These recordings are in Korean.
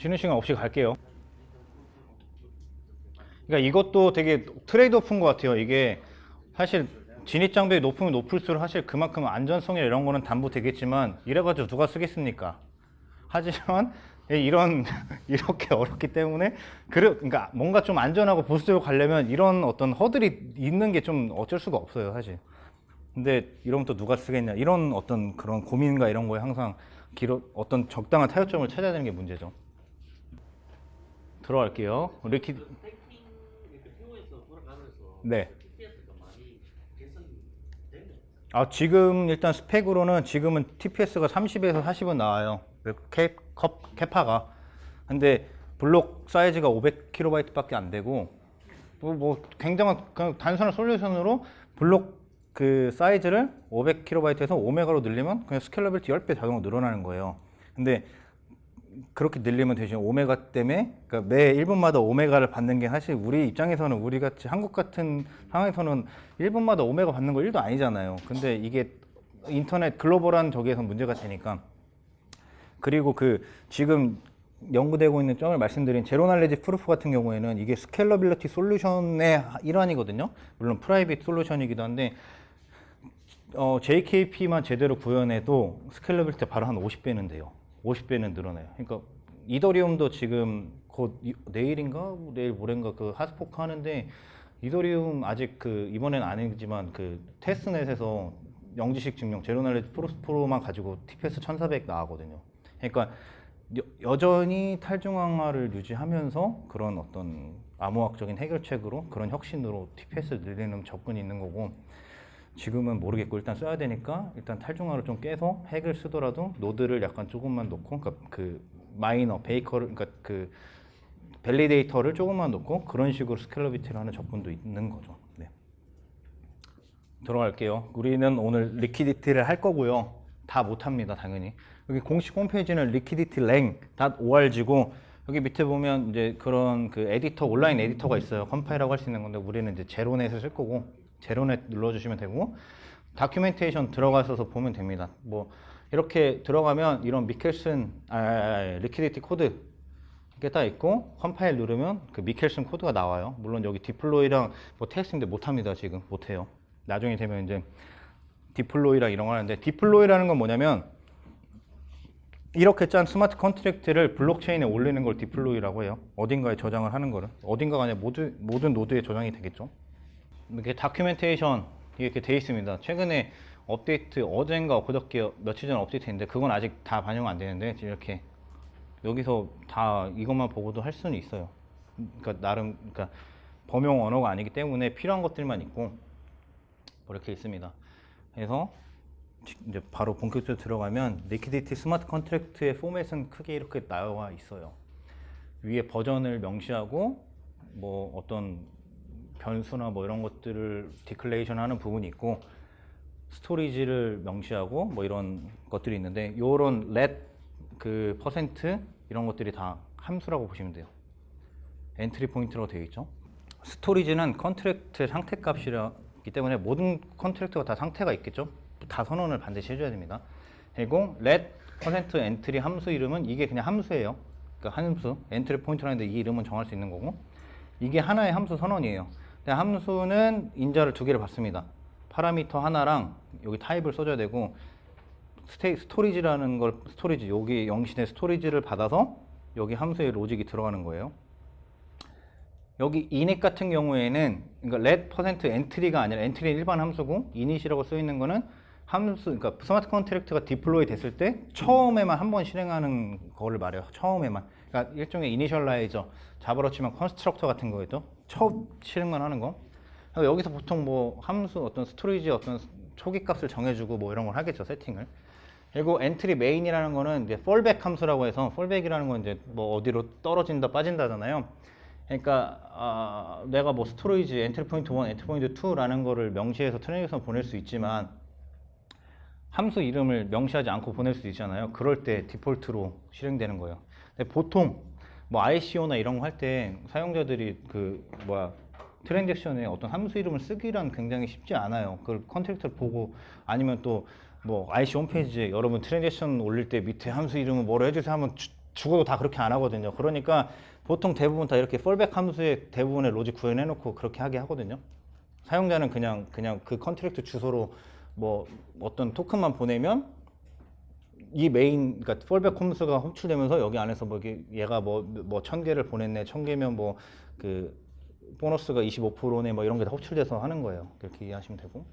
쉬는 시간 없이 갈게요. 그러니까 이것도 되게 트레이드오프인 것 같아요. 이게 사실 진입 장벽이 높으면 높을수록 사실 그만큼 안전성이나 이런 거는 담보되겠지만 이래가지고 누가 쓰겠습니까? 하지만 이런 이렇게 어렵기 때문에 그러니까 뭔가 좀 안전하고 보수적으로 가려면 이런 어떤 허들이 있는 게 좀 어쩔 수가 없어요, 사실. 근데 이러면 또 누가 쓰겠냐? 이런 어떤 그런 고민과 이런 거에 항상 어떤 적당한 타협점을 찾아야 되는 게 문제죠. 들어갈게요. 리퀴 해킹 이렇게 PO에서 돌아가면서 네. TPS가 많이 개선이 되네. 지금 일단 스펙으로는 지금은 TPS가 30에서 40은 나와요. 캐파가. 근데 블록 사이즈가 500KB 밖에 안 되고, 뭐 굉장한 그냥 단순한 솔루션으로 블록 그 사이즈를 500KB에서 5메가로 늘리면 그냥 스케일러빌티 10배 자동으로 늘어나는 거예요. 근데 그렇게 늘리면 대신 5메가 때문에 그러니까 매 1분마다 5메가를 받는 게 사실 우리 입장에서는 우리 같이 한국 같은 상황에서는 1분마다 5메가 받는 거 1도 아니잖아요. 근데 이게 인터넷 글로벌한 저기에서 문제가 되니까. 그리고 그 지금 연구되고 있는 점을 말씀드린 제로 날리지 프루프 같은 경우에는 이게 스케일러빌리티 솔루션의 일환이거든요. 물론 프라이빗 솔루션이기도 한데 JKP만 제대로 구현해도 스케일러빌리티 바로 한 50배는 돼요. 50배는 늘어나요. 그러니까 이더리움도 지금 곧 내일인가 내일 모레인가 그 핫포크 하는데 이더리움 아직 그 이번엔 아니지만 그 테스트넷에서 영지식 증명 제로 날리지 프로만 가지고 TPS 1400 나가거든요. 그러니까 여전히 탈중앙화를 유지하면서 그런 어떤 암호학적인 해결책으로 그런 혁신으로 TPS를 늘리는 접근이 있는 거고 지금은 모르겠고 일단 써야 되니까 일단 탈중앙화를 좀 깨서 핵을 쓰더라도 노드를 약간 조금만 놓고 그러니까 그 마이너 베이커를 그러니까 그 밸리데이터를 조금만 놓고 그런 식으로 스케일러비티를 하는 접근도 있는 거죠. 네. 들어갈게요. 우리는 오늘 리퀴디티를 할 거고요. 다 못합니다, 당연히. 여기 공식 홈페이지는 liquiditylang.org고 여기 밑에 보면 이제 그런 그 에디터 온라인 에디터가 있어요. 컴파일하고 할 수 있는 건데 우리는 이제 제로넷을 쓸 거고 제로넷 눌러주시면 되고 다큐멘테이션 들어가셔서 보면 됩니다. 뭐 이렇게 들어가면 이런 미켈슨 리퀴디티 코드 이게 딱 있고 컴파일 누르면 그 미켈슨 코드가 나와요. 물론 여기 디플로이랑 뭐 테스트인데 못합니다. 지금 못해요. 나중에 되면 이제 디플로이랑 이런 거 하는데 디플로이라는 건 뭐냐면 이렇게 짠 스마트 컨트랙트를 블록체인에 올리는 걸 디플로이라고 해요. 어딘가에 저장을 하는 거를. 어딘가가 아니라 모든 노드에 저장이 되겠죠. 이렇게 다큐멘테이션 이렇게 돼 있습니다. 최근에 업데이트 어젠가 그저께 며칠 전 업데이트했는데 그건 아직 다 반영 안 되는데 이렇게 여기서 다 이것만 보고도 할 수는 있어요. 그러니까 나름 그러니까 범용 언어가 아니기 때문에 필요한 것들만 있고 뭐 이렇게 있습니다. 그래서 이제 바로 본격적으로 들어가면 리퀴디티 스마트 컨트랙트의 포맷은 크게 이렇게 나와 있어요. 위에 버전을 명시하고 뭐 어떤 변수나 뭐 이런 것들을 디클레이션 하는 부분이 있고 스토리지를 명시하고 뭐 이런 것들이 있는데 요런 let 그 퍼센트 이런 것들이 다 함수라고 보시면 돼요. 엔트리 포인트로 되어 있죠. 스토리지는 컨트랙트 상태 값이기 때문에 모든 컨트랙트가 다 상태가 있겠죠. 다 선언을 반드시 해줘야 됩니다. 그리고 let 퍼센트 엔트리 함수 이름은 이게 그냥 함수예요. 그러니까 함수 엔트리 포인트라는데 이 이름은 정할 수 있는 거고 이게 하나의 함수 선언이에요. 근데 함수는 인자를 두 개를 받습니다. 파라미터 하나랑 여기 타입을 써줘야 되고 스토리지라는 걸 스토리지 여기 영신의 스토리지를 받아서 여기 함수의 로직이 들어가는 거예요. 여기 init 같은 경우에는 그러니까 let 퍼센트 엔트리가 아니라 엔트리는 일반 함수고 init이라고 써 있는 거는 함수 그러니까 스마트 컨트랙트가 디플로이 됐을 때 처음에만 한 번 실행하는 거를 말해요. 처음에만. 그러니까 일종의 이니셜라이저 자바로 치면 컨스트럭터 같은 거겠죠. 처음 실행만 하는 거. 그러니까 여기서 보통 뭐 함수 어떤 스토리지 어떤 초기 값을 정해주고 뭐 이런 걸 하겠죠. 세팅을. 그리고 엔트리 메인이라는 거는 이제 fallback 함수라고 해서 fallback이라는 건 이제 뭐 어디로 떨어진다 빠진다잖아요. 그러니까 내가 뭐 스토리지 엔트리 포인트 1, 엔트리 포인트 2라는 거를 명시해서 트랜잭션 보낼 수 있지만 함수 이름을 명시하지 않고 보낼 수 있잖아요. 그럴 때 디폴트로 실행되는 거예요. 근데 보통 뭐 ICO나 이런 거 할 때 사용자들이 그 트랜잭션에 어떤 함수 이름을 쓰기란 굉장히 쉽지 않아요. 그걸 컨트랙터를 보고 아니면 또 뭐 IC 홈페이지에 여러분 트랜잭션 올릴 때 밑에 함수 이름은 뭐로 해주세요 하면 죽어도 다 그렇게 안 하거든요. 그러니까 보통 대부분 다 이렇게 폴백 함수에 대부분의 로직 구현해 놓고 그렇게 하게 하거든요. 사용자는 그냥 그 컨트랙트 주소로 뭐 어떤 토큰만 보내면 이 메인, 그러니까 폴백 함수가 호출되면서 여기 안에서 뭐 얘가 뭐 1000개를 보냈네, 1000개면 뭐 그 보너스가 25%네, 뭐 이런 게 다 호출돼서 하는 거예요. 그렇게 이해하시면 되고.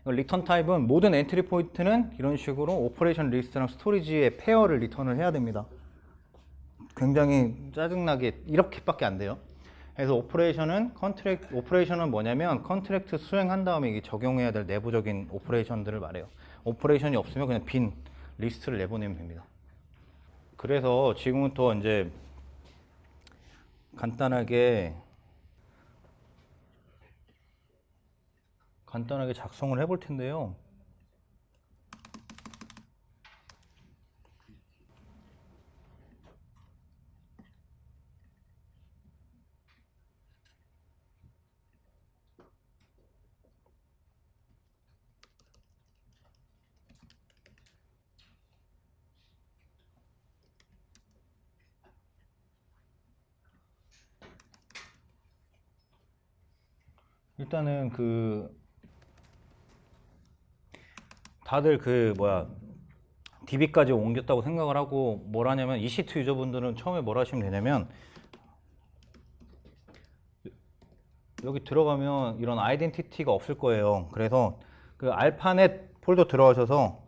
리턴 타입은 모든 엔트리 포인트는 이런 식으로 오퍼레이션 리스트랑 스토리지의 페어를 리턴을 해야 됩니다. 굉장히 짜증나게 이렇게밖에 안 돼요. 그래서 오퍼레이션은 뭐냐면 컨트랙트 수행한 다음에 이게 적용해야 될 내부적인 오퍼레이션들을 말해요. 오퍼레이션이 없으면 그냥 빈 리스트를 내보내면 됩니다. 그래서 지금부터 이제 간단하게 작성을 해볼 텐데요. 일단은 다들 DB까지 옮겼다고 생각을 하고 뭘 하냐면 EC2 유저분들은 처음에 뭘 하시면 되냐면 여기 들어가면 이런 아이덴티티가 없을 거예요. 그래서 그 알파넷 폴더 들어가셔서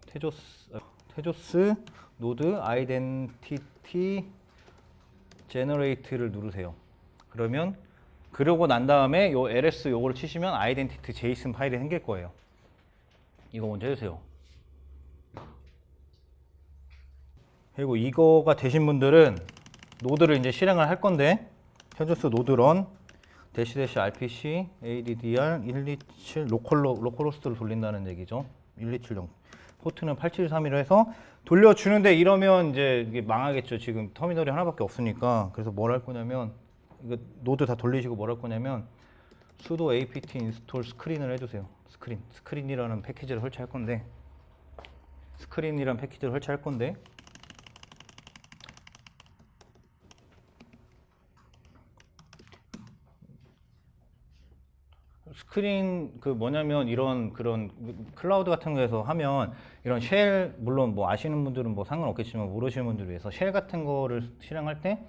테조스 노드 아이덴티티 제너레이트를 누르세요. 그러고 난 다음에 요 ls 요거를 치시면 아이덴티티 제이슨 파일이 생길 거예요. 이거 먼저 해주세요. 그리고 이거가 되신 분들은 노드를 이제 실행을 할 건데 테조스 노드 런 대시 rpc addr 127 로컬호스트를 돌린다는 얘기죠. 1270 포트는 8731로 해서 돌려주는데 이러면 이제 이게 망하겠죠. 지금 터미널이 하나밖에 없으니까. 그래서 뭘 할 거냐면 이거 노드 다 돌리시고 뭘 할 거냐면 sudo apt install 스크린을 해주세요. 스크린이라는 패키지를 설치할 건데 스크린 뭐냐면 이런 그런 클라우드 같은 거에서 하면 이런 쉘, 물론 뭐 아시는 분들은 뭐 상관없겠지만 모르시는 분들을 위해서 쉘 같은 거를 실행할 때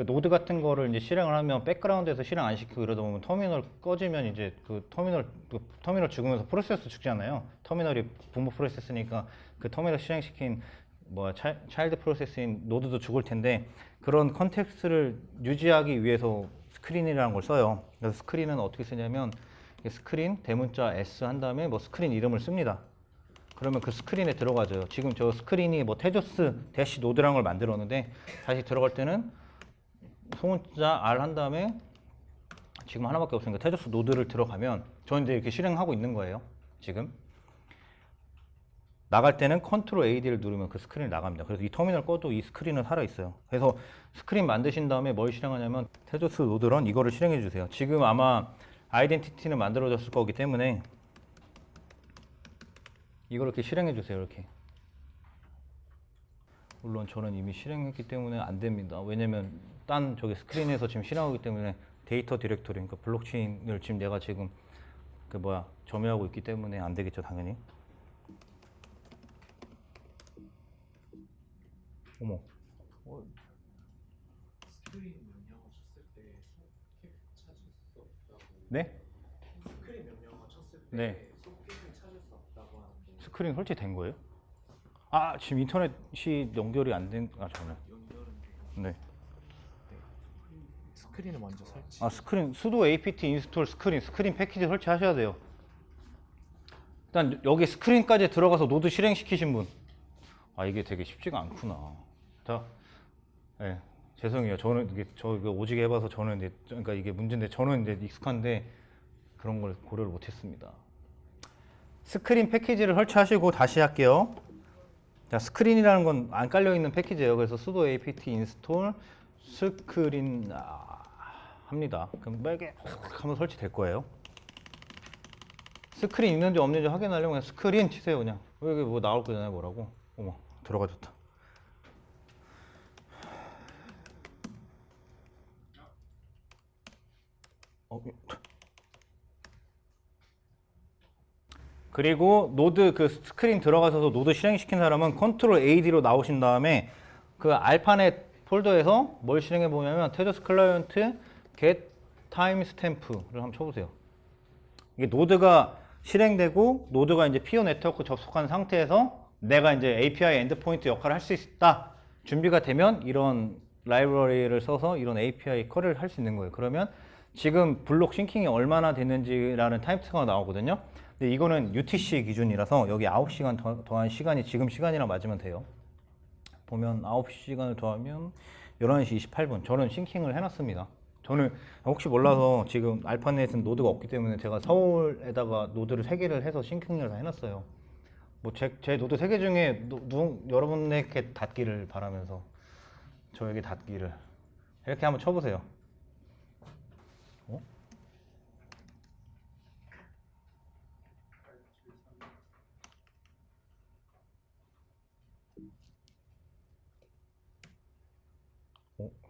노드 같은 거를 이제 실행을 하면 백그라운드에서 실행 안 시키고 이러다 보면 터미널 꺼지면 이제 터미널 죽으면서 프로세스 죽잖아요. 터미널이 부모 프로세스니까 그 터미널 실행시킨 차일드 프로세스인 노드도 죽을 텐데 그런 컨텍스트를 유지하기 위해서 스크린이라는 걸 써요. 그래서 스크린은 어떻게 쓰냐면 스크린 대문자 s 한 다음에 뭐 스크린 이름을 씁니다. 그러면 그 스크린에 들어가죠. 지금 저 스크린이 뭐 테조스 대시 노드라는 걸 만들었는데 다시 들어갈 때는 소문자 r 한 다음에 지금 하나밖에 없으니까 테조스 노드를 들어가면 저는 이제 이렇게 실행하고 있는 거예요. 지금 나갈 때는 컨트롤 AD를 누르면 그 스크린이 나갑니다. 그래서 이 터미널 꺼도 이 스크린은 살아 있어요. 그래서 스크린 만드신 다음에 뭘 실행하냐면 테조스 노드런 이거를 실행해 주세요. 지금 아마 아이덴티티는 만들어졌을 거기 때문에 이걸 이렇게 실행해 주세요. 이렇게. 물론 저는 이미 실행했기 때문에 안 됩니다. 왜냐면 딴 저기 스크린에서 지금 실행하기 때문에 데이터 디렉토리, 그러니까 블록체인을 지금 내가 지금 점유하고 있기 때문에 안 되겠죠, 당연히. 어머. 스크린 명령어 쳤을 때 소켓 찾을 수 없다고. 네? 스크린 명령어 쳤을 때 네. 소켓을 찾을 수 없다고 하는데. 스크린 설치된 거예요? 아, 지금 인터넷이 연결이 안 된, 저는. 연결은 돼요. 네. 스크린을 먼저 설치. 스크린, sudo apt install 스크린 패키지 설치하셔야 돼요. 일단 여기 스크린까지 들어가서 노드 실행시키신 분. 이게 되게 쉽지가 않구나. 자, 네, 죄송해요. 저는 이거 오지게 해봐서 저는 이제, 그러니까 이게 문제인데 저는 이제 익숙한데 그런 걸 고려를 못했습니다. 스크린 패키지를 설치하시고 다시 할게요. 자, 스크린이라는 건 안 깔려 있는 패키지예요. 그래서 sudo apt install 스크린 합니다. 그럼 빨개 하면 설치될 거예요. 스크린 있는지 없는지 확인하려면 그냥 스크린 치세요. 그냥 여기 뭐 나올 거잖아요. 뭐라고? 어머, 들어가졌다. 그리고 노드 그 스크린 들어가셔서 노드 실행시킨 사람은 컨트롤 AD로 나오신 다음에 그 알파넷 폴더에서 뭘 실행해 보냐면 테저스 클라이언트 get timestamp를 한번 쳐보세요. 이게 노드가 실행되고 노드가 이제 피오 네트워크 접속한 상태에서 내가 이제 API 엔드포인트 역할을 할 수 있다. 준비가 되면 이런 라이브러리를 써서 이런 API 컬을 할 수 있는 거예요. 그러면 지금 블록 싱킹이 얼마나 됐는지라는 타임스가 나오거든요. 근데 이거는 UTC 기준이라서 여기 9시간 더한 시간이 지금 시간이랑 맞으면 돼요. 보면 9시간을 더하면 11시 28분. 저는 싱킹을 해놨습니다. 저는 혹시 몰라서 지금 알파넷은 노드가 없기 때문에 제가 서울에다가 노드를 3개를 해서 싱킹을 다 해놨어요. 뭐 제 노드 3개 중에 여러분에게 닿기를 바라면서 저에게 닿기를 이렇게 한번 쳐보세요. 어?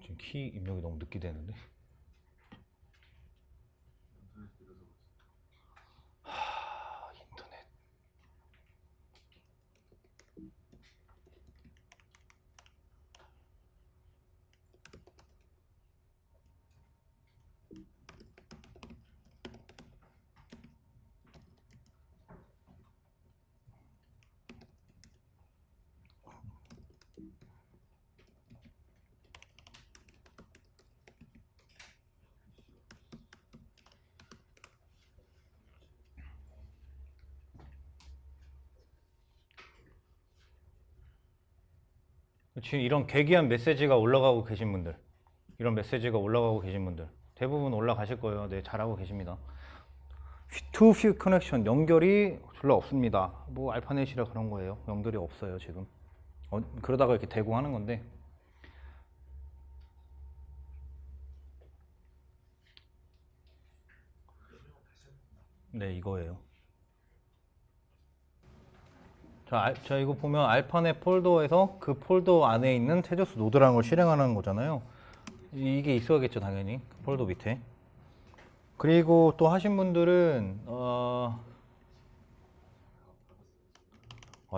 지금 키 입력이 너무 늦게 되는데. 인터넷. 지금 이런 괴기한 메시지가 올라가고 계신 분들, 이런 메시지가 올라가고 계신 분들 대부분 올라가실 거예요. 네, 잘하고 계십니다. To few connection 연결이 별로 없습니다. 뭐 알파넷이라 그런 거예요. 연결이 없어요 지금. 그러다가 이렇게 대고 하는 건데. 네, 이거예요. 자, 이거 보면 알파넷 폴더에서 그 폴더 안에 있는 테저스 노드라는 걸 실행하는 거잖아요. 이게 있어야겠죠, 당연히. 폴더 밑에. 그리고 또 하신 분들은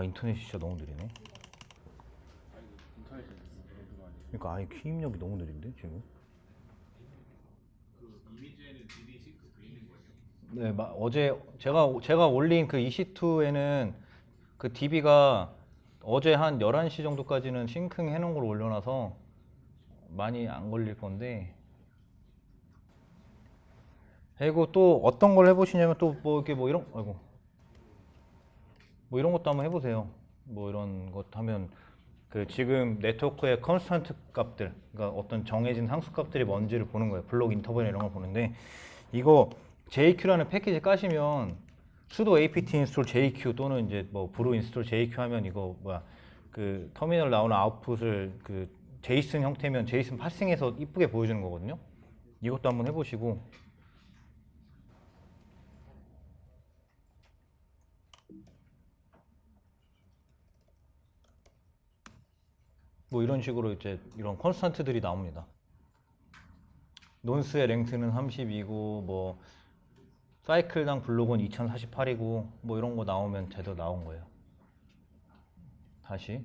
인터넷이 진짜 너무 느리네. 그러니까 아예 키 입력이 너무 느린데 지금. 이미지에는 DB 싱크 돼 있는 거예요? 네, 어제 제가 올린 그 EC2에는 그 DB가 어제 한 11시 정도까지는 싱킹 해놓은 걸 올려놔서 많이 안 걸릴 건데. 그리고 또 어떤 걸 해보시냐면 또 뭐 이렇게 뭐 이런 뭐 이런 것도 한번 해보세요. 뭐 이런 것 하면 그 지금 네트워크의 컨스턴트 값들, 그러니까 어떤 정해진 상수 값들이 뭔지를 보는 거예요. 블록 인터벌 이런 걸 보는데 이거 JQ라는 패키지 까시면 sudo apt install JQ 또는 이제 뭐 brew install JQ 하면 이거 그 터미널 나오는 아웃풋을 그 제이슨 형태면 제이슨 파싱해서 이쁘게 보여주는 거거든요. 이것도 한번 해보시고. 뭐 이런 식으로 이제 이런 컨스턴트들이 나옵니다. 논스의 랭스는 32고 뭐 사이클당 블록은 2048이고 뭐 이런 거 나오면 제대로 나온 거예요. 다시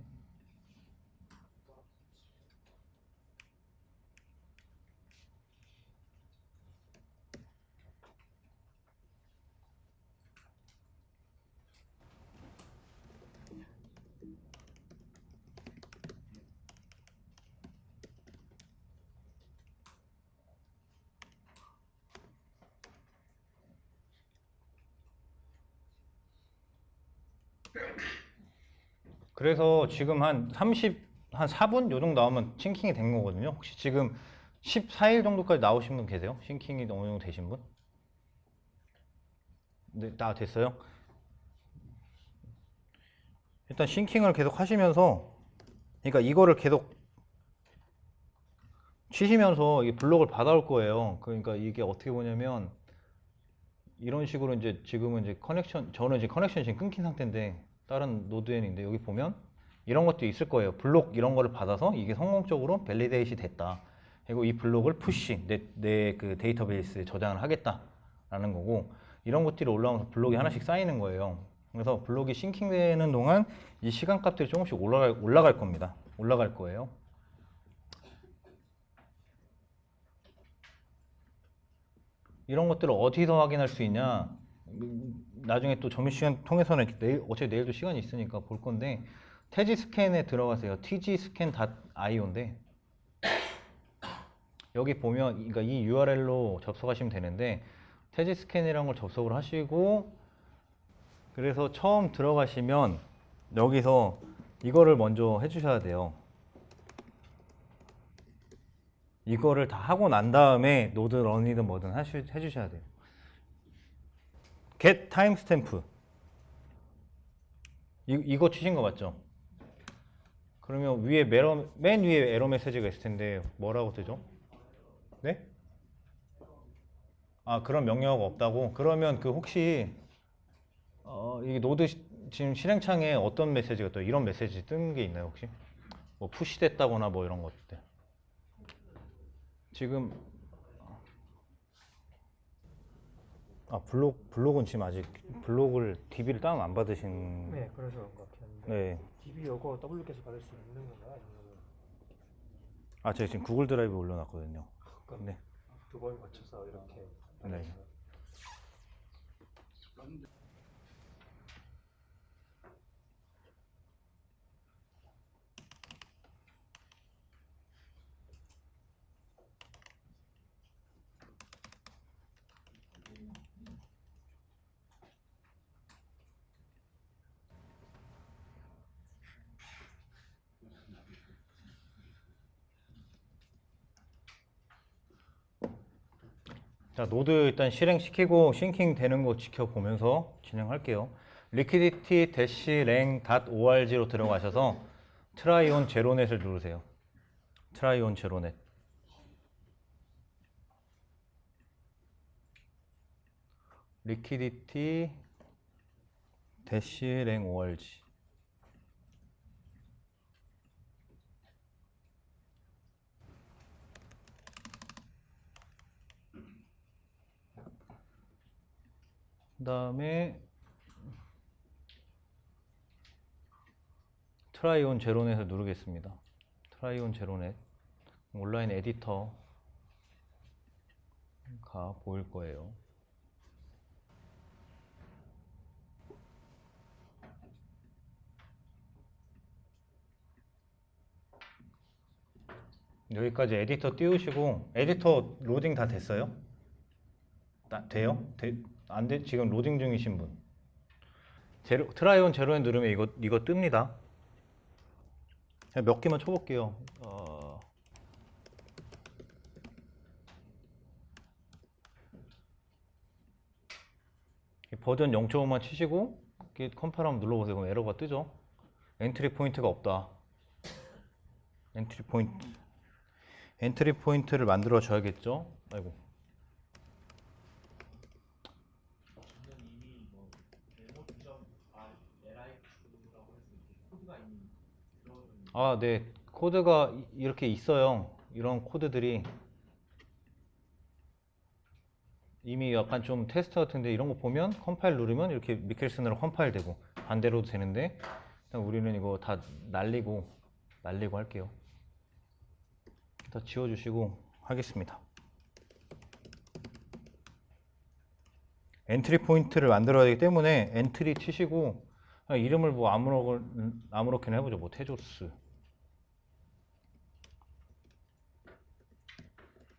그래서 지금 한 4분 요 정도 나오면 싱킹이 된 거거든요. 혹시 지금 14일 정도까지 나오신 분 계세요? 싱킹이 어느 정도 되신 분? 네, 다 됐어요? 일단 싱킹을 계속 하시면서, 그러니까 이거를 계속 치시면서 이 블록을 받아올 거예요. 그러니까 이게 어떻게 보냐면 이런 식으로 이제 지금은 이제 저는 이제 커넥션 지금 끊긴 상태인데 다른 노드엔인데 여기 보면 이런 것도 있을 거예요. 블록 이런 거를 받아서 이게 성공적으로 밸리데이시 됐다. 그리고 이 블록을 푸시 내 그 데이터베이스에 저장을 하겠다라는 거고 이런 것들이 올라오면서 블록이 하나씩 쌓이는 거예요. 그래서 블록이 싱킹되는 동안 이 시간 값들이 조금씩 올라갈 겁니다. 올라갈 거예요. 이런 것들을 어디서 확인할 수 있냐? 나중에 또 점심시간 통해서는 어차피 내일도 시간이 있으니까 볼 건데 태지 스캔에 들어가세요. tgscan.io인데 여기 보면 그러니까 이 URL로 접속하시면 되는데 태지 스캔이라는 걸 접속을 하시고 그래서 처음 들어가시면 여기서 이거를 먼저 해주셔야 돼요. 이거를 다 하고 난 다음에 노드 런이든 뭐든 해주셔야 돼요. get timestamp 이거 치신 거 맞죠? 그러면 맨 위에 에러 메시지가 있을 텐데 뭐라고 뜨죠? 네? 아 그런 명령어가 없다고? 그러면 그 혹시 이게 노드 지금 실행창에 어떤 메시지가 떠요? 이런 메시지 뜬 게 있나요 혹시? 뭐 푸시 됐다거나 뭐 이런 것들 지금 블록은 지금 아직 블록을 DB를 다운 안 받으신 네, 그래서 그런 것 같았는데. 네. DB 요거 W께서 받을 수 있는 건가요? 아니면 제가 지금 구글 드라이브에 올려놨거든요. 네. 두 번 거쳐서 이렇게. 네. 자, 노드 일단 실행시키고 싱킹 되는 거 지켜보면서 진행할게요. liquidity-lang.org로 들어가셔서 try on zeronet을 누르세요. try on zeronet. liquidity-lang.org. 그 다음에 try on zeronet을 누르겠습니다. try on zeronet. 온라인 에디터가 보일 거예요. 여기까지 에디터 띄우시고 에디터 로딩 다 됐어요? 돼요? 안 돼? 지금 로딩 중이신 분. 트라이 온 제로에 누르면 이거 뜹니다. 그냥 몇 개만 쳐볼게요. 버전 0.5만 치시고 컴파일 한번 눌러보세요. 그럼 에러가 뜨죠. 엔트리 포인트가 없다. 엔트리 포인트를 만들어 줘야겠죠. 아이고. 네. 코드가 이렇게 있어요. 이런 코드들이 이미 약간 좀 테스트 같은데 이런 거 보면 컴파일 누르면 이렇게 미켈슨으로 컴파일 되고 반대로도 되는데 일단 우리는 이거 다 날리고 할게요. 다 지워주시고 하겠습니다. 엔트리 포인트를 만들어야 되기 때문에 엔트리 치시고 이름을 뭐 아무렇게나 해보죠. 뭐 테조스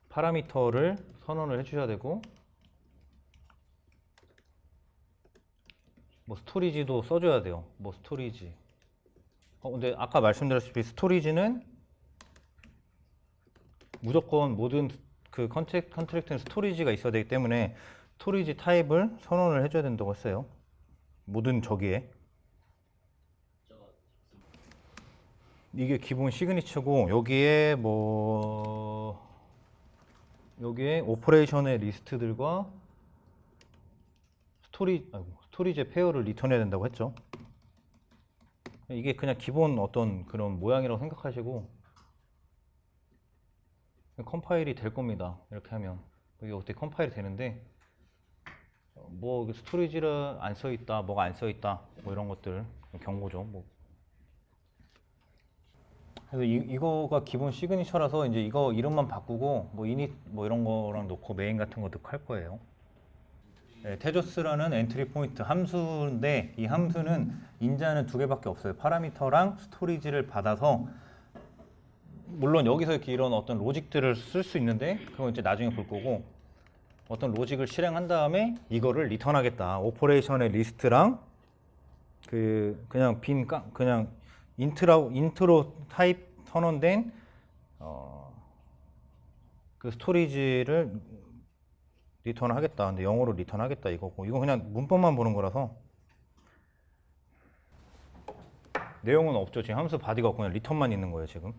파라미터를 선언을 해주셔야 되고 뭐 스토리지도 써줘야 돼요. 뭐 스토리지 근데 아까 말씀드렸다시피 스토리지는 무조건 모든 그 컨트랙트는 스토리지가 있어야 되기 때문에 스토리지 타입을 선언을 해줘야 된다고 했어요. 모든 저기에 이게 기본 시그니처고 여기에 여기에 오퍼레이션의 리스트들과 스토리지의 페어를 리턴해야 된다고 했죠. 이게 그냥 기본 어떤 그런 모양이라고 생각하시고 컴파일이 될 겁니다. 이렇게 하면 여기 어떻게 컴파일이 되는데 뭐 스토리지를 안 써 있다, 뭐가 안 써 있다, 뭐 이런 것들 경고죠. 뭐. 그래서 이거가 기본 시그니처라서 이제 이거 이름만 바꾸고 뭐 이닛 뭐 이런 거랑 놓고 메인 같은 거 넣고 할 거예요. 네, 테조스라는 엔트리 포인트 함수인데 이 함수는 인자는 두 개밖에 없어요. 파라미터랑 스토리지를 받아서 물론 여기서 이렇게 이런 어떤 로직들을 쓸 수 있는데 그건 이제 나중에 볼 거고 어떤 로직을 실행한 다음에 이거를 리턴하겠다. 오퍼레이션의 리스트랑 그냥 그냥 인트로 타입 선언된 그 스토리지를 리턴하겠다. 근데 영어로 리턴하겠다 이거고 이거 그냥 문법만 보는 거라서 내용은 없죠. 지금 함수 바디가 없고 그냥 리턴만 있는 거예요 지금.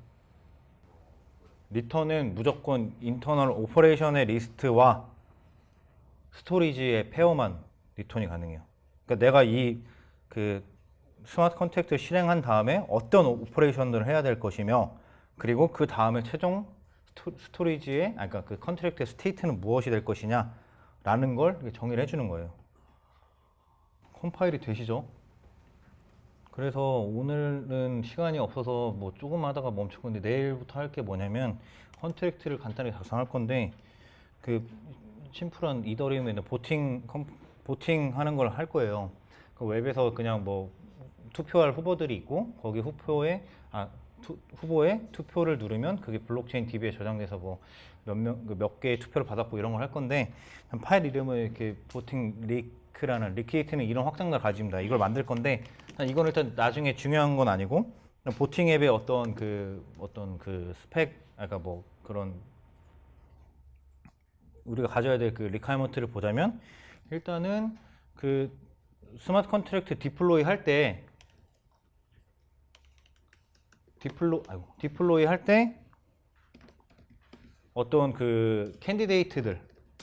리턴은 무조건 인터널 오퍼레이션의 리스트와 스토리지의 페어만 리턴이 가능해요. 그러니까 내가 이 그 스마트 컨택트 실행한 다음에 어떤 오퍼레이션들을 해야 될 것이며 그리고 그 다음에 최종 스토리지의 그러니까 그 컨트랙트의 스테이트는 무엇이 될 것이냐 라는 걸 정의를 해주는 거예요. 컴파일이 되시죠? 그래서 오늘은 시간이 없어서 뭐 조금 하다가 멈출 건데 내일부터 할 게 뭐냐면 컨트랙트를 간단히 작성할 건데 그 심플한 이더리움에 있는 보팅 하는 걸 할 거예요. 그 웹에서 그냥 뭐 투표할 후보들이 있고 거기 후보에 투표를 누르면 그게 블록체인 DB에 저장돼서 뭐 몇 개의 투표를 받았고 이런 걸 할 건데 파일 이름을 이렇게 보팅 리크라는 리크에이트는 이런 확장자를 가집니다. 이걸 만들 건데 이건 일단 나중에 중요한 건 아니고 보팅 앱의 어떤 그 스펙 그러니까 뭐 그런 우리가 가져야 될 그 리퀘어먼트를 보자면 일단은 그 스마트 컨트랙트 디플로이 할 때 디플로이 할 때 어떤 그 캔디데이트들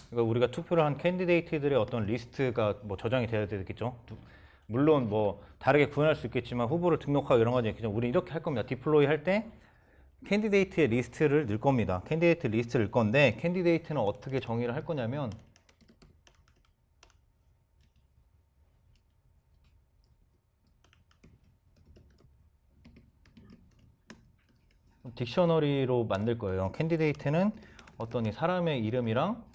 그러니까 우리가 투표를 한 캔디데이트들의 어떤 리스트가 뭐 저장이 돼야 되겠죠. 물론 뭐 다르게 구현할 수 있겠지만 후보를 등록하고 이런 거는 그냥 우리 이렇게 할 겁니다. 디플로이 할 때 캔디데이트의 리스트를 넣을 겁니다. 캔디데이트 리스트를 넣을 건데 캔디데이트는 어떻게 정의를 할 거냐면 딕셔너리로 만들 거예요. 캔디데이트는 어떤 이 사람의 이름이랑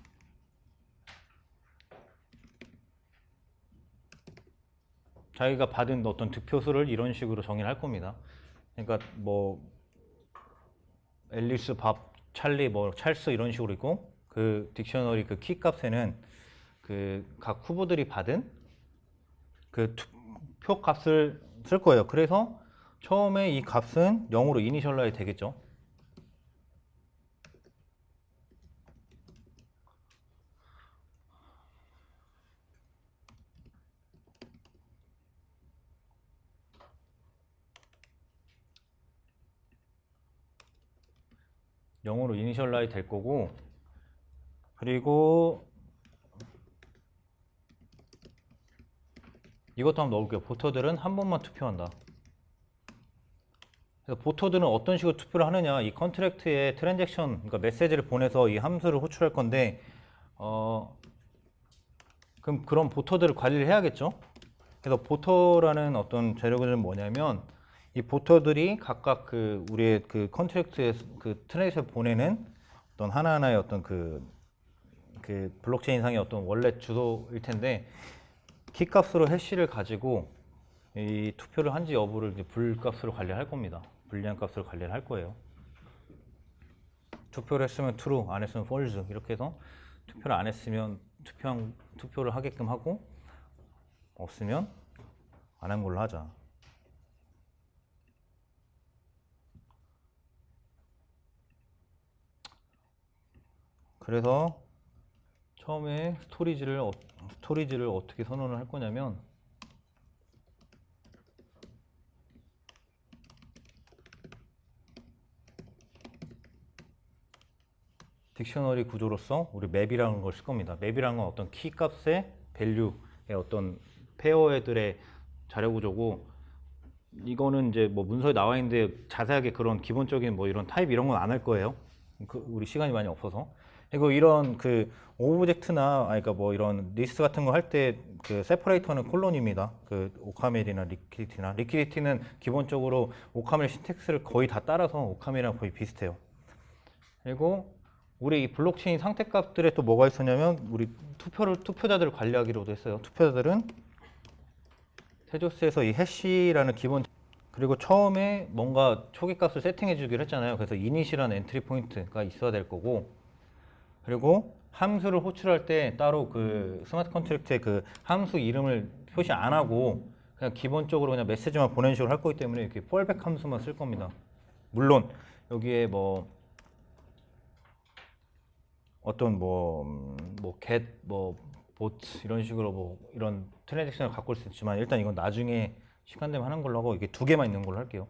자기가 받은 어떤 득표수를 이런 식으로 정의를 할 겁니다. 그러니까 뭐 앨리스, 밥, 찰리, 뭐 찰스 이런 식으로 있고 그 딕셔너리 그 키 값에는 그 각 후보들이 받은 그 투표 값을 쓸 거예요. 그래서 처음에 이 값은 0으로 이니셜라이즈 되겠죠. 영어로 이니셜라이즈 될 거고 그리고 이것도 한번 넣을게요. 보터들은 한 번만 투표한다. 그래서 보터들은 어떤 식으로 투표를 하느냐 이 컨트랙트에 트랜잭션 그러니까 메시지를 보내서 이 함수를 호출할 건데 그럼 그런 보터들을 관리를 해야겠죠. 그래서 보터라는 어떤 재료는 뭐냐면 이 보터들이 각각 그 우리의 그 컨트랙트에 그 트레이스에 보내는 어떤 하나하나의 어떤 그 블록체인상의 어떤 원래 주소일 텐데 키 값으로 해시를 가지고 이 투표를 한지 여부를 이제 불값으로 관리할 겁니다. 불리한 값으로 관리를 할 거예요. 투표를 했으면 true, 안 했으면 false 이렇게 해서 투표를 안 했으면 투표를 하게끔 하고 없으면 안 한 걸로 하자. 그래서 처음에 스토리지를 어떻게 선언을 할 거냐면 딕셔너리 구조로서 우리 맵이라는 걸 쓸 겁니다. 맵이라는 건 어떤 키 값의 밸류의 어떤 페어 애들의 자료 구조고 이거는 이제 뭐 문서에 나와 있는데 자세하게 그런 기본적인 뭐 이런 타입 이런 건 안 할 거예요. 우리 시간이 많이 없어서. 그리고 이런 그 오브젝트나 그러니까 뭐 이런 리스트 같은 거 할 때 그 세퍼레이터는 콜론입니다. 그 오카멜이나 리퀴디티는 기본적으로 오카멜 신텍스를 거의 다 따라서 오카멜이랑 거의 비슷해요. 그리고 우리 이 블록체인 상태값들에 또 뭐가 있었냐면 우리 투표자들을 관리하기로도 했어요. 투표자들은 테조스에서 이 해시라는 기본, 그리고 처음에 뭔가 초기값을 세팅해 주기로 했잖아요. 그래서 이닛이라는 엔트리 포인트가 있어야 될 거고, 그리고 함수를 호출할 때 따로 그 스마트 컨트랙트에 그 함수 이름을 표시 안 하고 그냥 기본적으로 그냥 메시지만 보내는 식으로 할 거기 때문에 이렇게 폴백 함수만 쓸 겁니다. 물론 여기에 뭐 어떤 get bot 이런 식으로 뭐 이런 트랜잭션을 갖고 올 수 있지만 일단 이건 나중에 시간 되면 하는 걸로 하고 이게 두 개만 있는 걸로 할게요.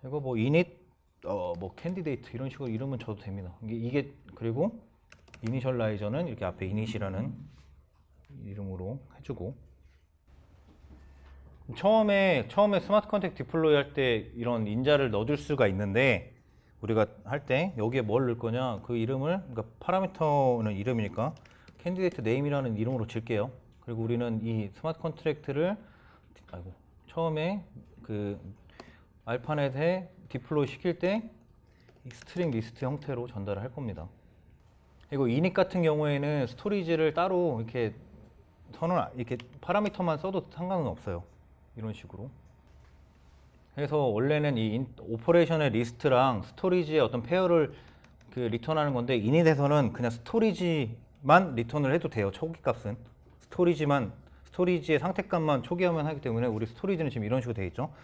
그리고 뭐 init 뭐 candidate 이런 식으로 이름은 줘도 됩니다. 이게 그리고 이니셜라이저는 이렇게 앞에 init이라는 이름으로 해주고, 처음에 스마트 컨택트 디플로이 할 때 이런 인자를 넣어줄 수가 있는데 우리가 할 때 여기에 뭘 넣을 거냐, 그 이름을, 그러니까 파라미터는 이름이니까 candidate name이라는 이름으로 질게요. 그리고 우리는 이 스마트 컨트랙트를 처음에 그 알파넷에 디플로이 시킬 때 스트링 리스트 형태로 전달을 할 겁니다. 그리고 init 같은 경우에는 스토리지를 따로 이렇게 이렇게 파라미터만 써도 상관은 없어요. 이런 식으로. 그래서 원래는 이 오퍼레이션의 리스트랑 스토리지의 어떤 페어를 그 리턴하는 건데, init에서는 그냥 스토리지만 리턴을 해도 돼요. 초기 값은 스토리지의 상태값만 초기화만 하기 때문에 우리 스토리지는 지금 이런 식으로 되어 있죠.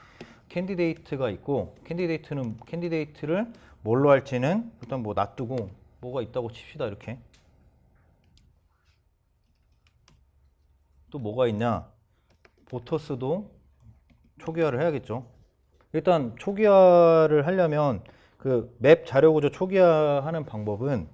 캔디데이트가 있고, 캔디데이트를 뭘로 할지는 일단 뭐 놔두고, 뭐가 있다고 칩시다. 이렇게 또 뭐가 있냐, 보터스도 초기화를 해야겠죠. 일단 초기화를 하려면 그 맵 자료 구조 초기화하는 방법은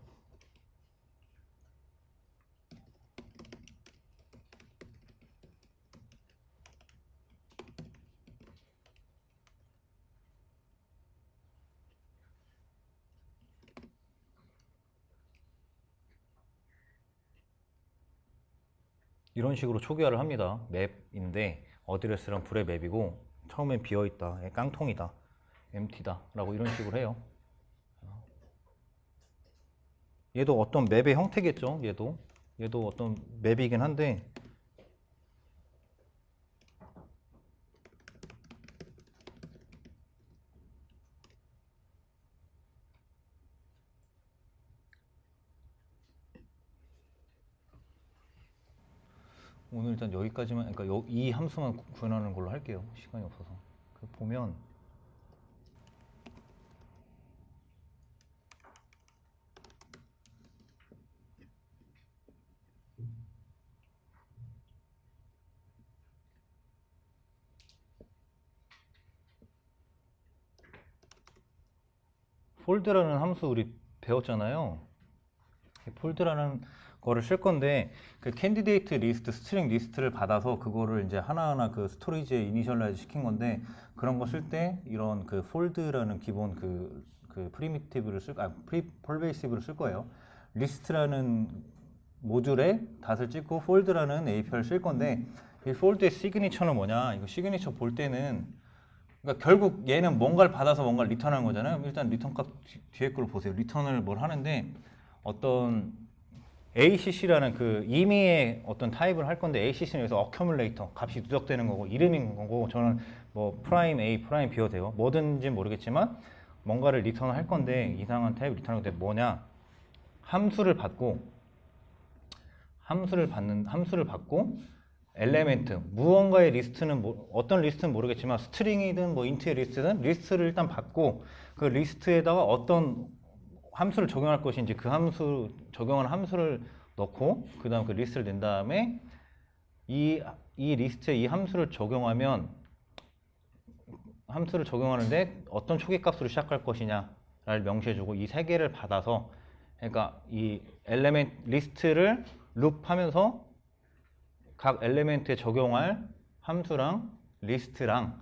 이런 식으로 초기화를 합니다. 맵인데 어드레스랑 불의 맵이고 처음엔 비어있다, 깡통이다, empty다 라고 이런 식으로 해요. 얘도 어떤 맵의 형태겠죠. 얘도 어떤 맵이긴 한데, 오늘 일단 여기까지만, 그러니까 이 함수만 구현하는 걸로 할게요. 시간이 없어서. 보면 폴드라는 함수 우리 배웠잖아요. 폴드라는 거를 쓸 건데, 그 캔디데이트 리스트, 스트링 리스트를 받아서 그거를 이제 하나하나 그 스토리지에 이니셜라이즈 시킨 건데, 그런 거 쓸 때 이런 그 폴드라는 기본 그 프리미티브를 폴베이시브를 쓸 거예요. 리스트라는 모듈에 닷을 찍고 폴드라는 API를 쓸 건데, 이 폴드의 시그니처는 뭐냐, 이거 시그니처 볼 때는, 그러니까 결국 얘는 뭔가를 받아서 뭔가를 리턴하는 거잖아요. 일단 리턴 값 뒤에 걸 보세요. 리턴을 뭘 하는데, 어떤 ACC라는 그 임의의 어떤 타입을 할 건데, ACC는 여기서 어큐뮬레이터 값이 누적되는 거고 이름인 거고, 저는 뭐 프라임 A, 프라임 B가 돼요. 뭐든지 모르겠지만 뭔가를 리턴을 할 건데, 이상한 타입 리턴할 때 뭐냐, 함수를 받고 엘레멘트, 무언가의 리스트는 어떤 리스트는 모르겠지만 스트링이든 뭐 인트의 리스트든 리스트를 일단 받고, 그 리스트에다가 어떤 함수를 적용할 것인지 그 함수 적용하는 함수를 넣고, 그 다음 그 리스트를 낸 다음에 이 리스트에 이 함수를 적용하는데 어떤 초기 값으로 시작할 것이냐를 명시해주고, 이 세 개를 받아서, 그러니까 이 엘레멘트 리스트를 룹하면서 각 엘레멘트에 적용할 함수랑 리스트랑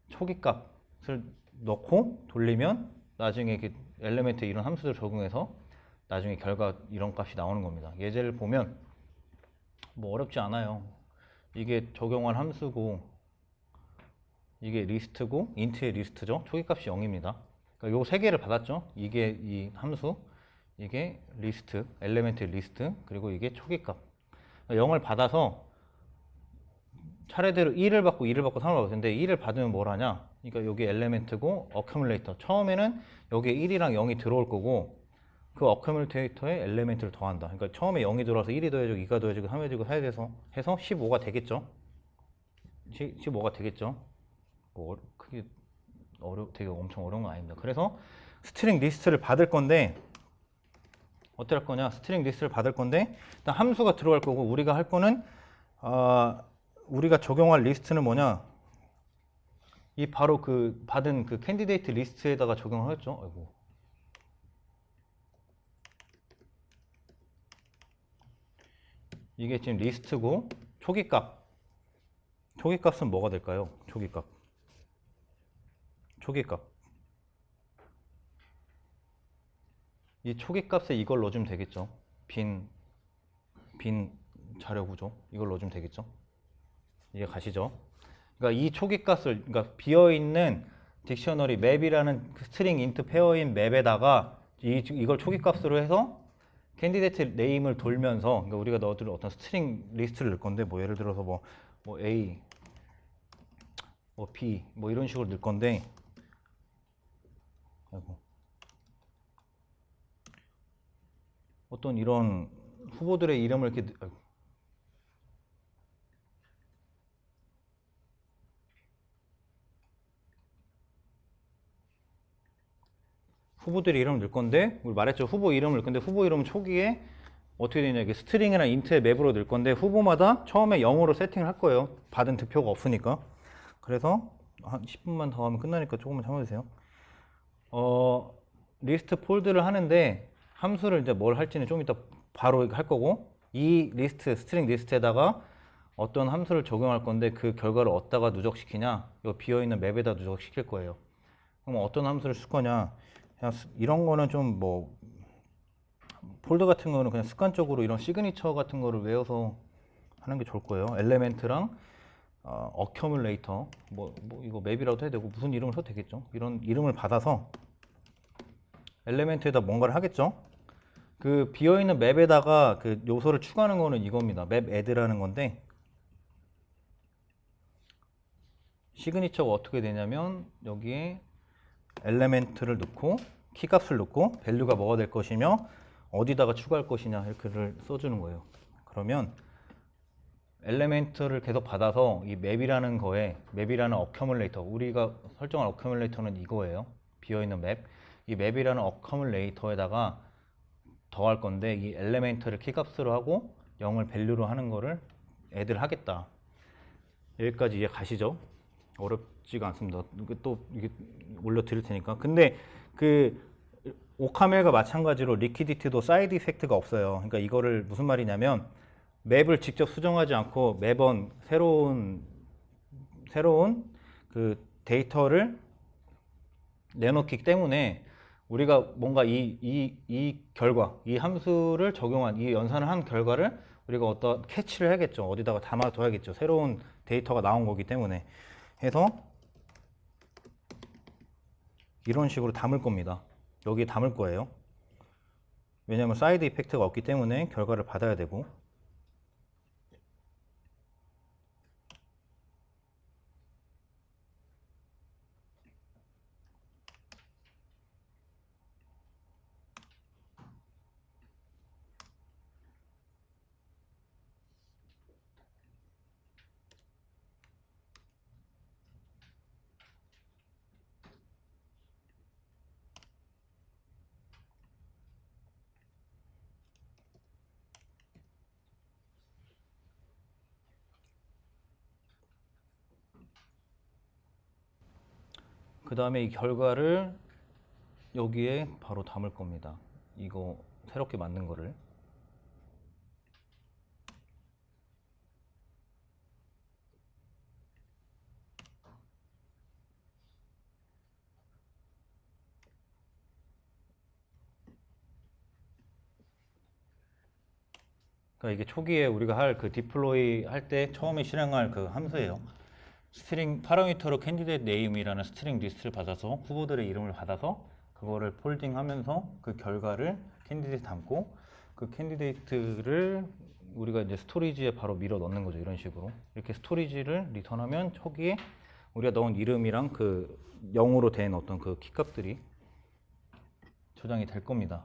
초기 값을 넣고 돌리면 나중에 엘리멘트 이런 함수들 적용해서 나중에 결과 이런 값이 나오는 겁니다. 예제를 보면 뭐 어렵지 않아요. 이게 적용한 함수고 이게 리스트고 인트의 리스트죠. 초기값이 0입니다. 그러니까 요 세 개를 받았죠. 이게 이 함수, 이게 리스트, 엘리멘트 리스트, 그리고 이게 초기값. 0을 받아서 차례대로 1을 받고 2를 받고 3을 받고 근데 1을 받으면 뭘 하냐? 그러니까 여기 엘리멘트고 어큐뮬레이터. 처음에는 여기에 1이랑 0이 들어올 거고 그 어큐뮬레이터에 엘리멘트를 더한다. 그러니까 처음에 0이 들어와서 1이 더해지고 2가 더해지고 3이 더해지고 4이 돼서 해서 15가 되겠죠. 15가 되겠죠. 뭐 크게 되게 엄청 어려운 건 아닙니다. 그래서 스트링 리스트를 받을 건데 어떻게 할 거냐? 스트링 리스트를 받을 건데 일단 함수가 들어갈 거고 우리가 할 거는 우리가 적용할 리스트는 뭐냐? 이 바로 그 받은 그 캔디데이트 리스트에다가 적용을 하겠죠. 아이고. 이게 지금 리스트고 초기값. 초기값은 뭐가 될까요? 초기값. 이 초기값에 이걸 넣어주면 되겠죠. 빈 자료 구조 이걸 넣어주면 되겠죠. 이해 가시죠? 그러니까 이 초기값을 그러니까 비어있는 딕셔너리 맵이라는 스트링 인트 페어인 맵에다가 이걸 초기값으로 해서 캔디데이트 네임을 돌면서 그러니까 우리가 넣어둘 어떤 스트링 리스트를 넣을 건데 뭐 예를 들어서 뭐 A 뭐 B 뭐 이런 식으로 넣을 건데 아이고. 어떤 이런 후보들의 이름을 이렇게 후보들의 이름을 넣을 건데 우리 말했죠. 후보 이름을 넣을 건데 후보 이름은 초기에 어떻게 되냐 이게 스트링이나 인트의 맵으로 넣을 건데 후보마다 처음에 0으로 세팅을 할 거예요. 받은 득표가 없으니까. 그래서 한 10분만 더 하면 끝나니까 조금만 참아주세요. 리스트 폴드를 하는데 함수를 이제 뭘 할지는 좀 이따 바로 할 거고 이 리스트 스트링 리스트에다가 어떤 함수를 적용할 건데 그 결과를 어디다가 누적시키냐 이 비어있는 맵에다 누적시킬 거예요. 그럼 어떤 함수를 쓸 거냐 그냥 이런 거는 좀 뭐 폴더 같은 거는 그냥 습관적으로 이런 시그니처 같은 거를 외워서 하는 게 좋을 거예요. 엘리멘트랑 어큐뮬레이터 뭐 이거 맵이라도 해야 되고 무슨 이름을 써도 되겠죠. 이런 이름을 받아서 엘리멘트에다 뭔가를 하겠죠. 그 비어있는 맵에다가 그 요소를 추가하는 거는 이겁니다. 맵 애드라는 건데 시그니처가 어떻게 되냐면 여기에 엘리멘트를 넣고 키값을 넣고 밸류가 뭐가 될 것이며 어디다가 추가할 것이냐 이렇게를 써주는 거예요. 그러면 엘리멘트를 계속 받아서 이 맵이라는 거에 맵이라는 어큐뮬레이터 우리가 설정한 어큐뮬레이터는 이거예요. 비어있는 맵. 이 맵이라는 어큐뮬레이터에다가 더할 건데 이 엘리멘트를 키값으로 하고 0을 밸류로 하는 거를 애들 하겠다. 여기까지 이해 가시죠? 어렵지가 않습니다. 또 이게 올려드릴 테니까. 근데 그 오카멜과 마찬가지로 리퀴디티도 사이드 이펙트가 없어요. 그러니까 이거를 무슨 말이냐면 맵을 직접 수정하지 않고 매번 새로운 그 데이터를 내놓기 때문에 우리가 뭔가 이 결과, 이 함수를 적용한, 이 연산을 한 결과를 우리가 어떤 캐치를 해야겠죠. 어디다가 담아둬야겠죠. 새로운 데이터가 나온 거기 때문에. 해서 이런 식으로 담을 겁니다. 여기에 담을 거예요. 왜냐하면 사이드 이펙트가 없기 때문에 결과를 받아야 되고. 그 다음에 이 결과를 여기에 바로 담을 겁니다. 이거 새롭게 만든 거를. 그러니까 이게 초기에 우리가 할 그 디플로이 할 때 처음에 실행할 그 함수예요. 스트링 파라미터로 캔디데이트 네임이라는 스트링 리스트를 받아서 후보들의 이름을 받아서 그거를 폴딩하면서 그 결과를 캔디데이트 담고 그 캔디데이트를 우리가 이제 스토리지에 바로 밀어 넣는 거죠. 이런 식으로 이렇게 스토리지를 리턴하면 초기에 우리가 넣은 이름이랑 그 0으로 된 어떤 그 키값들이 저장이 될 겁니다.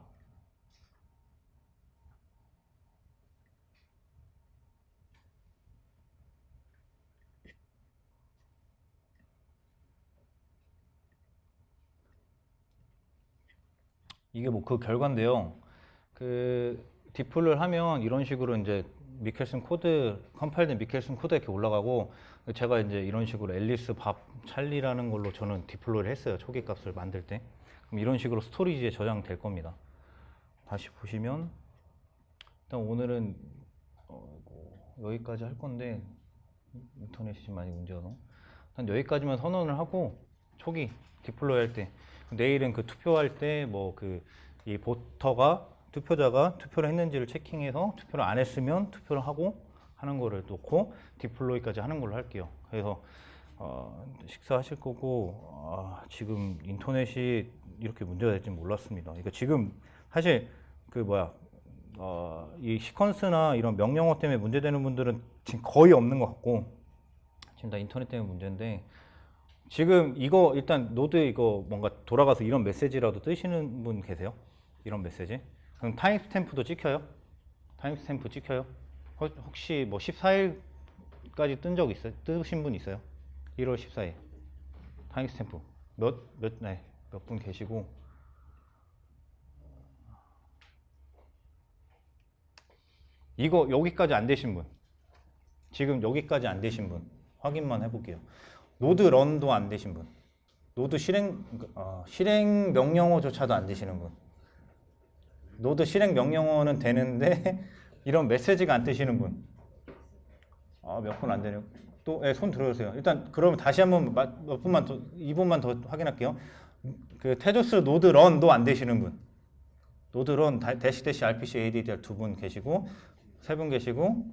이게 뭐 그 결과인데요. 그 디플을 하면 이런 식으로 이제 미켈슨 코드 컴파일된 미켈슨 코드 이렇게 올라가고 제가 이제 이런 식으로 앨리스 밥 찰리라는 걸로 저는 디플로이를 했어요. 초기 값을 만들 때. 그럼 이런 식으로 스토리지에 저장될 겁니다. 다시 보시면 일단 오늘은 여기까지 할 건데 인터넷이 좀 많이 문제여서 일단 여기까지만 선언을 하고 초기 디플로이 할 때 내일은 그 투표할 때 뭐 그 이 보터가 투표자가 투표를 했는지를 체킹해서 투표를 안 했으면 투표를 하고 하는 거를 놓고 디플로이까지 하는 걸로 할게요. 그래서 식사하실 거고 지금 인터넷이 이렇게 문제가 될지 몰랐습니다. 그러니까 지금 사실 그 뭐야 이 시퀀스나 이런 명령어 때문에 문제되는 분들은 지금 거의 없는 것 같고 지금 다 인터넷 때문에 문제인데 지금 이거 일단 노드 이거 뭔가 돌아가서 이런 메시지라도 뜨시는 분 계세요? 이런 메시지? 그럼 타임스탬프도 찍혀요? 타임스탬프 찍혀요? 혹시 뭐 14일까지 뜬 적 있어요? 뜨신 분 있어요? 1월 14일 타임스탬프 몇 분 계시고 이거 여기까지 안 되신 분 지금 여기까지 안 되신 분 확인만 해볼게요. 노드 런도 안 되신 분 노드 실행 명령어조차도 안 되시는 분 노드 실행 명령어는 되는데 이런 메시지가 안 뜨시는 분 몇 분 안 되네요. 또 손 들어주세요. 일단 그러면 다시 한번 몇 분만 더 2분만 더 확인할게요. 그 테조스 노드 런도 안 되시는 분 노드 런 대시 RPC ADDR 2분 계시고 3분 계시고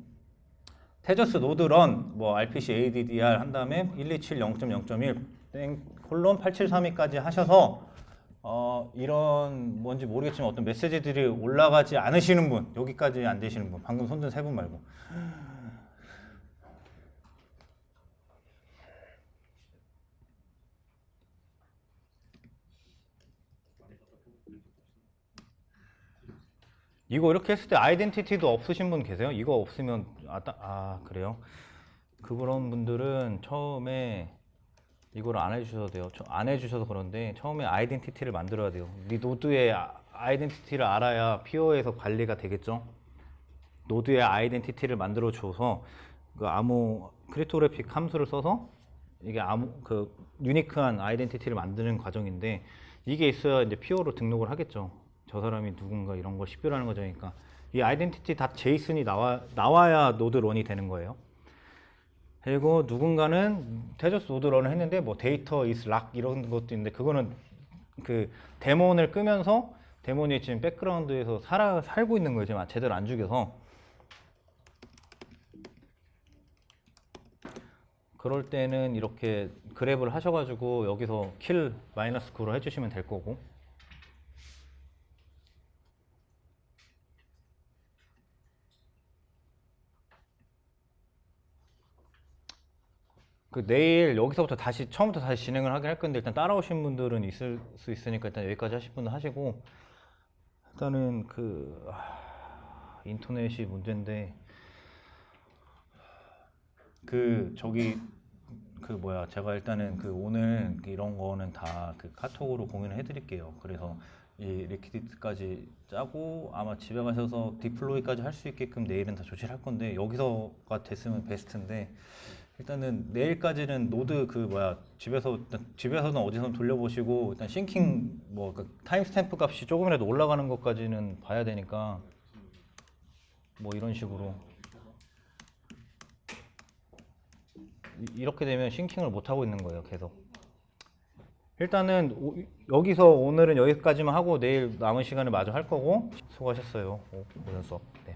테저스 노드 런 뭐 RPC ADDR 한 다음에 127 0.0.1 콜론 8732까지 하셔서 이런 뭔지 모르겠지만 어떤 메시지들이 올라가지 않으시는 분 여기까지 안 되시는 분 방금 손든 3분 말고 이거 이렇게 했을 때 아이덴티티도 없으신 분 계세요? 이거 없으면 그래요? 그런 분들은 처음에 이걸 안 해주셔도 돼요. 안 해주셔서 그런데 처음에 아이덴티티를 만들어야 돼요. 네 노드의 아이덴티티를 알아야 PO에서 관리가 되겠죠. 노드의 아이덴티티를 만들어 줘서 아무 크립토그래픽 함수를 써서 이게 그 유니크한 아이덴티티를 만드는 과정인데 이게 있어야 이제 PO로 등록을 하겠죠. 저 사람이 누군가 이런 걸 식별하는 과정이니까 이 아이덴티티 다 제이슨이 나와야 노드 런이 되는 거예요. 그리고 누군가는 테저스 노드 런을 했는데 뭐 데이터 is lock 이런 것도 있는데 그거는 그 데몬을 끄면서 데몬이 지금 백그라운드에서 살고 있는 거예요. 지금 제대로 안 죽여서 그럴 때는 이렇게 그랩을 하셔가지고 여기서 킬 -9로 해주시면 될 거고 내일 여기서부터 처음부터 다시 진행을 하긴 할 건데 일단 따라오신 분들은 있을 수 있으니까 일단 여기까지 하실 분들 하시고 일단은 인터넷이 문제인데 제가 일단은 오늘 이런 거는 다 카톡으로 공유를 해드릴게요. 그래서 이 리퀴디트까지 짜고 아마 집에 가셔서 디플로이까지 할 수 있게끔 내일은 다 조치를 할 건데 여기서가 됐으면 베스트인데 일단은 내일까지는 노드 집에서는 어디서든 돌려보시고 일단 싱킹 타임스탬프 값이 조금이라도 올라가는 것까지는 봐야 되니까 뭐 이런 식으로 이렇게 되면 싱킹을 못 하고 있는 거예요. 계속 일단은 여기서 오늘은 여기까지만 하고 내일 남은 시간을 마저 할 거고 수고하셨어요. 오전 수업. 네.